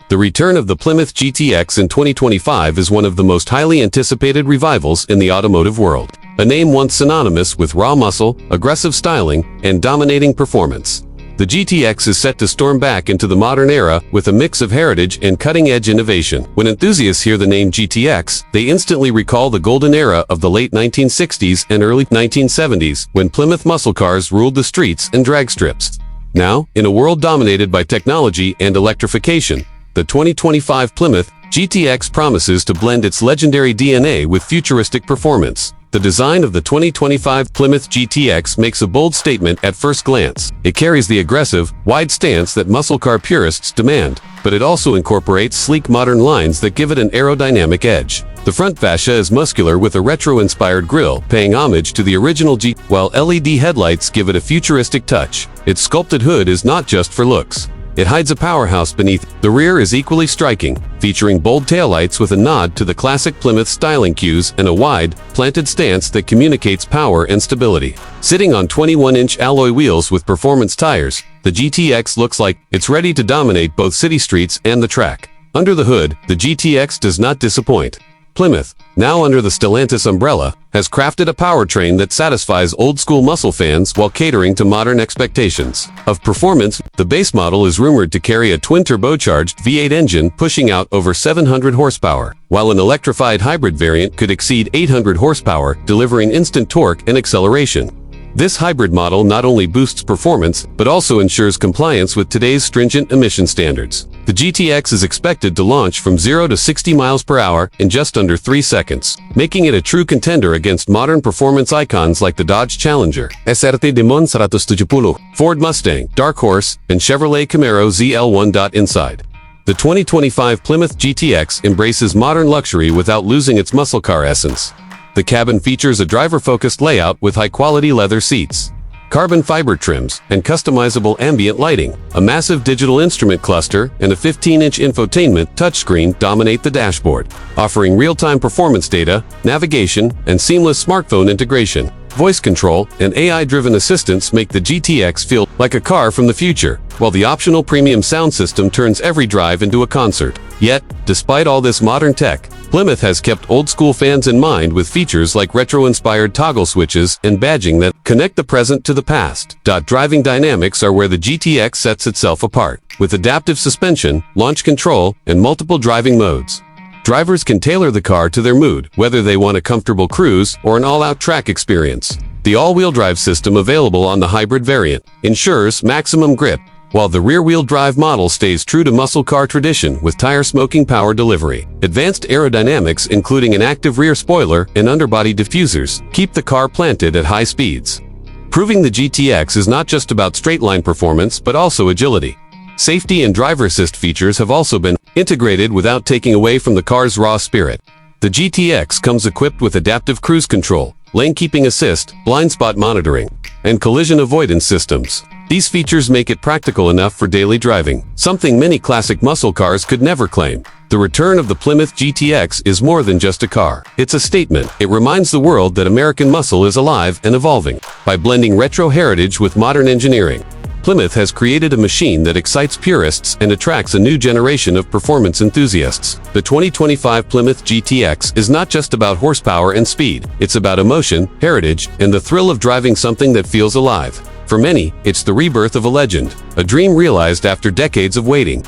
The return of the Plymouth GTX in 2025 is one of the most highly anticipated revivals in the automotive world. A name once synonymous with raw muscle, aggressive styling, and dominating performance. The GTX is set to storm back into the modern era with a mix of heritage and cutting-edge innovation. When enthusiasts hear the name GTX, they instantly recall the golden era of the late 1960s and early 1970s, when Plymouth muscle cars ruled the streets and drag strips. Now, in a world dominated by technology and electrification, the 2025 Plymouth GTX promises to blend its legendary DNA with futuristic performance. The design of the 2025 Plymouth GTX makes a bold statement at first glance. It carries the aggressive, wide stance that muscle car purists demand, but it also incorporates sleek modern lines that give it an aerodynamic edge. The front fascia is muscular with a retro-inspired grille, paying homage to the original G, while LED headlights give it a futuristic touch. Its sculpted hood is not just for looks. It hides a powerhouse beneath. The rear is equally striking, featuring bold taillights with a nod to the classic Plymouth styling cues and a wide, planted stance that communicates power and stability. Sitting on 21-inch alloy wheels with performance tires, the GTX looks like it's ready to dominate both city streets and the track. Under the hood, the GTX does not disappoint. Plymouth, now under the Stellantis umbrella, has crafted a powertrain that satisfies old-school muscle fans while catering to modern expectations. Of performance, the base model is rumored to carry a twin-turbocharged V8 engine pushing out over 700 horsepower, while an electrified hybrid variant could exceed 800 horsepower, delivering instant torque and acceleration. This hybrid model not only boosts performance, but also ensures compliance with today's stringent emission standards. The GTX is expected to launch from 0 to 60 miles per hour in just under 3 seconds, making it a true contender against modern performance icons like the Dodge Challenger, SRT Demon 170, Ford Mustang, Dark Horse, and Chevrolet Camaro ZL1. Inside, the 2025 Plymouth GTX embraces modern luxury without losing its muscle car essence. The cabin features a driver-focused layout with high-quality leather seats, carbon fiber trims, and customizable ambient lighting. A massive digital instrument cluster and a 15-inch infotainment touchscreen dominate the dashboard, offering real-time performance data, navigation, and seamless smartphone integration. Voice control and AI-driven assistants make the GTX feel like a car from the future, while the optional premium sound system turns every drive into a concert. Yet, despite all this modern tech, Plymouth has kept old-school fans in mind with features like retro-inspired toggle switches and badging that connect the present to the past. Driving dynamics are where the GTX sets itself apart, with adaptive suspension, launch control, and multiple driving modes. Drivers can tailor the car to their mood, whether they want a comfortable cruise or an all-out track experience. The all-wheel drive system available on the hybrid variant ensures maximum grip, while the rear-wheel drive model stays true to muscle car tradition with tire-smoking power delivery. Advanced aerodynamics, including an active rear spoiler and underbody diffusers, keep the car planted at high speeds. Proving the GTX is not just about straight-line performance, but also agility. Safety and driver assist features have also been integrated without taking away from the car's raw spirit. The GTX comes equipped with adaptive cruise control, lane keeping assist, blind spot monitoring, and collision avoidance systems. These features make it practical enough for daily driving, something many classic muscle cars could never claim. The return of the Plymouth GTX is more than just a car. It's a statement. It reminds the world that American muscle is alive and evolving. By blending retro heritage with modern engineering, Plymouth has created a machine that excites purists and attracts a new generation of performance enthusiasts. The 2025 Plymouth GTX is not just about horsepower and speed. It's about emotion, heritage, and the thrill of driving something that feels alive. For many, it's the rebirth of a legend, a dream realized after decades of waiting.